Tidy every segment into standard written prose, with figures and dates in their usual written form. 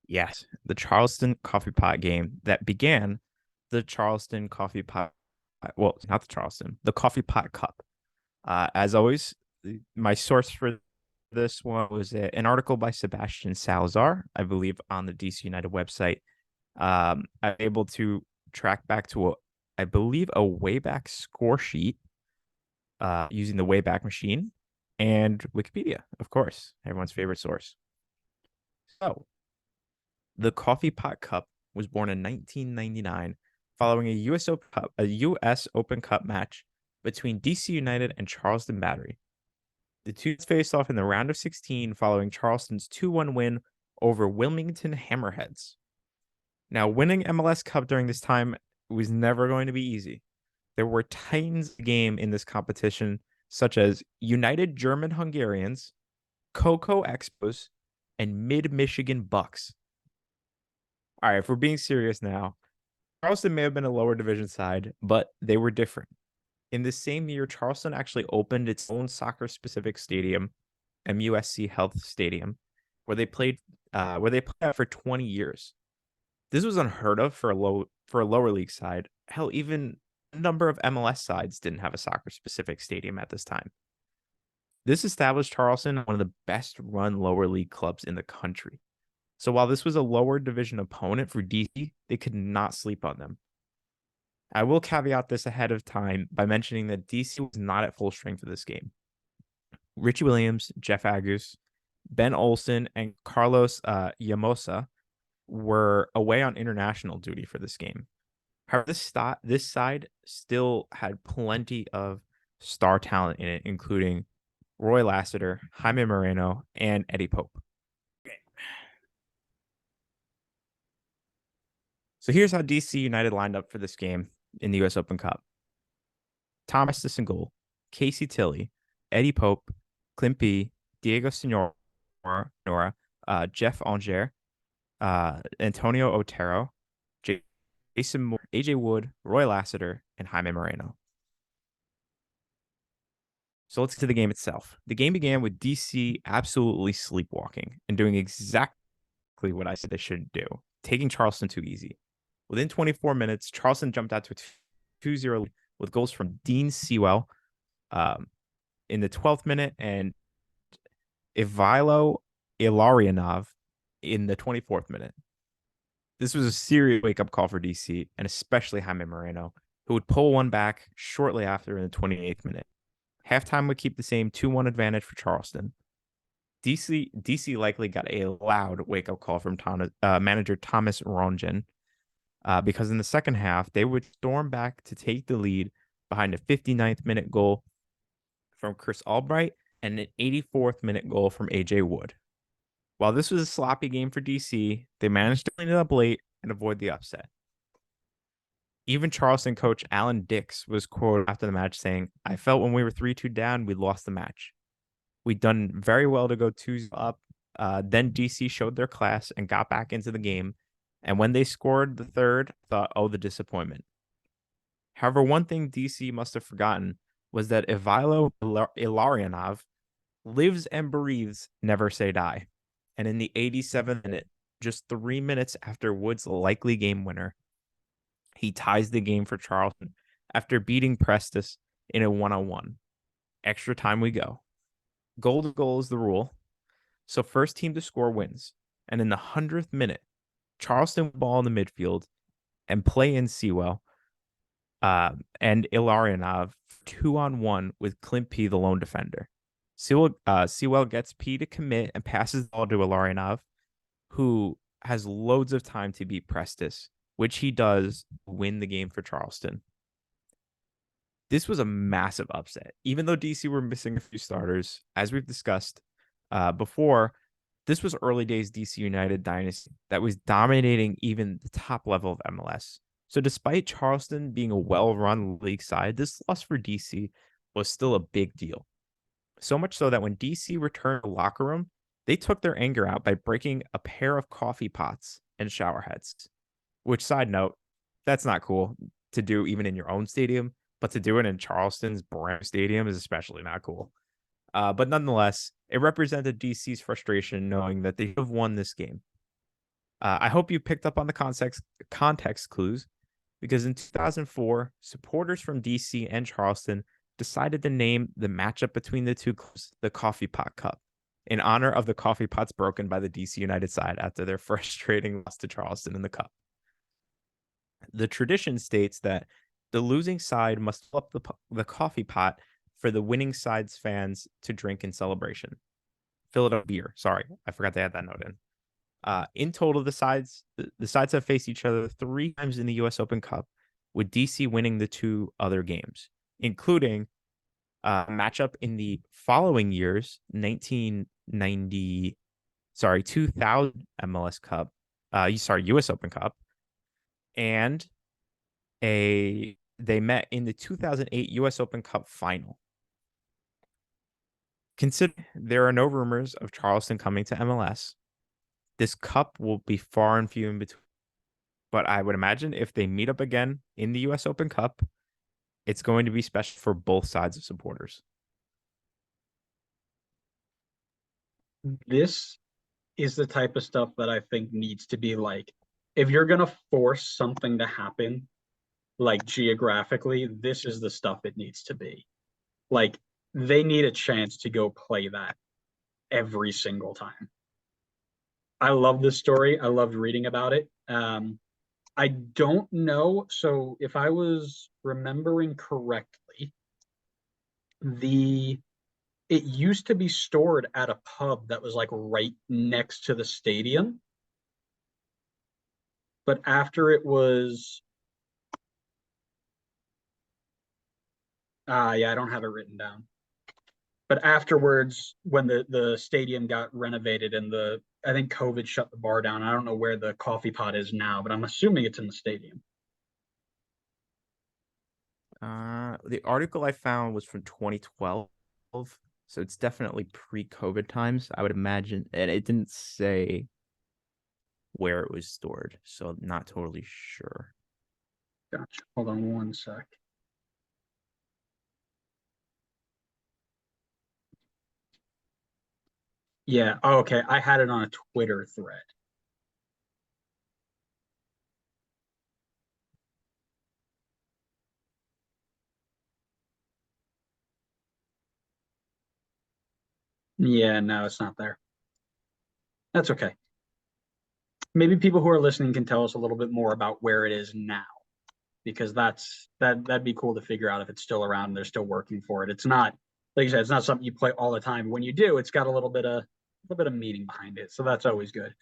Yes, the Charleston Coffee Pot game that began the Charleston Coffee Pot. Well, not the Charleston, the Coffee Pot Cup. As always, my source for this one was an article by Sebastian Salazar, I believe, on the DC United website. I'm able to track back to I believe, a Wayback score sheet using the Wayback Machine and Wikipedia, of course, everyone's favorite source. So, the Coffee Pot Cup was born in 1999 following a US Open Cup match between DC United and Charleston Battery. The two faced off in the round of 16 following Charleston's 2-1 win over Wilmington Hammerheads. Now, winning MLS Cup during this time was never going to be easy. There were titans of the game in this competition, such as United German Hungarians, Cocoa Expos, and Mid Michigan Bucks. All right, if we're being serious now, Charleston may have been a lower division side, but they were different. In the same year, Charleston actually opened its own soccer-specific stadium, MUSC Health Stadium, where they played for 20 years. This was unheard of for a lower league side. Hell, even a number of MLS sides didn't have a soccer-specific stadium at this time. This established Charleston one of the best run lower league clubs in the country. So while this was a lower division opponent for DC, they could not sleep on them. I will caveat this ahead of time by mentioning that DC was not at full strength for this game. Richie Williams, Jeff Agus, Ben Olsen, and Carlos Yamosa were away on international duty for this game. However, this side still had plenty of star talent in it, including Roy Lassiter, Jaime Moreno, and Eddie Pope. So here's how DC United lined up for this game in the US Open Cup. Thomas in goal, Casey Tilley, Eddie Pope, Clint B, Diego Senora, Jeff Anger, Antonio Otero, Jason Moore, AJ Wood, Roy Lassiter, and Jaime Moreno. So let's get to the game itself. The game began with DC absolutely sleepwalking and doing exactly what I said they shouldn't do, taking Charleston too easy. Within 24 minutes, Charleston jumped out to a 2-0 lead with goals from Dean Sewell in the 12th minute and Ivilo Ilarianov in the 24th minute. This was a serious wake-up call for DC, and especially Jaime Moreno, who would pull one back shortly after in the 28th minute. Halftime would keep the same 2-1 advantage for Charleston. DC likely got a loud wake-up call from manager Thomas Rongen, because in the second half, they would storm back to take the lead behind a 59th minute goal from Chris Albright and an 84th minute goal from AJ Wood. While this was a sloppy game for DC, they managed to clean it up late and avoid the upset. Even Charleston coach Alan Dix was quoted after the match saying, "I felt when we were 3-2 down, we lost the match. We'd done very well to go 2-0 up. Then DC showed their class and got back into the game. And when they scored the third, I thought, oh, the disappointment." However, one thing DC must have forgotten was that Ivilo Ilarianov lives and breathes never say die. And in the 87th minute, just 3 minutes after Wood's likely game winner, he ties the game for Charleston after beating Prestis in a 1-on-1. Extra time we go. Goal to goal is the rule. So first team to score wins. And in the 100th minute, Charleston ball in the midfield and play in Sewell and Ilarianov 2-on-1 with Clint P, the lone defender. Sewell gets P to commit and passes the ball to Ilarianov, who has loads of time to beat Prestis, which he does win the game for Charleston. This was a massive upset. Even though DC were missing a few starters, as we've discussed before, this was early days DC United dynasty that was dominating even the top level of MLS. So despite Charleston being a well-run league side, this loss for DC was still a big deal. So much so that when DC returned to the locker room, they took their anger out by breaking a pair of coffee pots and shower heads. Which, side note, that's not cool to do even in your own stadium, but to do it in Charleston's brand stadium is especially not cool. But nonetheless, it represented DC's frustration knowing that they have won this game. I hope you picked up on the context clues because in 2004, supporters from DC and Charleston decided to name the matchup between the two clubs the Coffee Pot Cup in honor of the coffee pots broken by the DC United side after their frustrating loss to Charleston in the Cup. The tradition states that the losing side must fill up the coffee pot for the winning side's fans to drink in celebration. Fill it up beer. Sorry, I forgot to add that note in. In total, the sides have faced each other 3 times in the U.S. Open Cup, with DC winning the 2 other games, including a matchup in the following years, 2000 MLS Cup, U.S. Open Cup, and they met in the 2008 U.S. Open Cup final. Consider there are no rumors of Charleston coming to MLS. This cup will be far and few in between. But I would imagine if they meet up again in the U.S. Open Cup, it's going to be special for both sides of supporters. This is the type of stuff that I think needs to be like, if you're going to force something to happen, like geographically, this is the stuff it needs to be. Like, they need a chance to go play that every single time. I love this story. I loved reading about it. I don't know. So, if I was remembering correctly, the it used to be stored at a pub that was like right next to the stadium. But after it was, yeah, I don't have it written down. But afterwards, when the stadium got renovated and I think COVID shut the bar down. I don't know where the coffee pot is now, but I'm assuming it's in the stadium. The article I found was from 2012, so it's definitely pre-COVID times, I would imagine, and it didn't say where it was stored, so I'm not totally sure. Gotcha. Hold on one sec. Yeah. Oh, okay. I had it on a Twitter thread. Yeah, no, it's not there. That's okay. Maybe people who are listening can tell us a little bit more about where it is now, because that'd be cool to figure out if it's still around and they're still working for it. It's not, like you said, it's not something you play all the time. When you do, it's got a little bit of meaning behind it. So that's always good.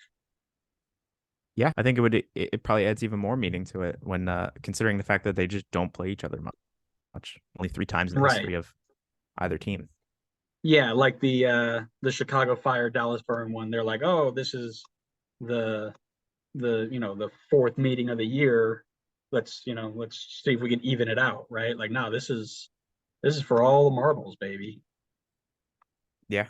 Yeah, I think it probably adds even more meaning to it when considering the fact that they just don't play each other much, only 3 times in the Right. history of either team. Yeah, like the Chicago Fire Dallas Burn one. They're like, oh, this is the the fourth meeting of the year. Let's see if we can even it out, right? Like, no, this is for all the marbles, baby. Yeah,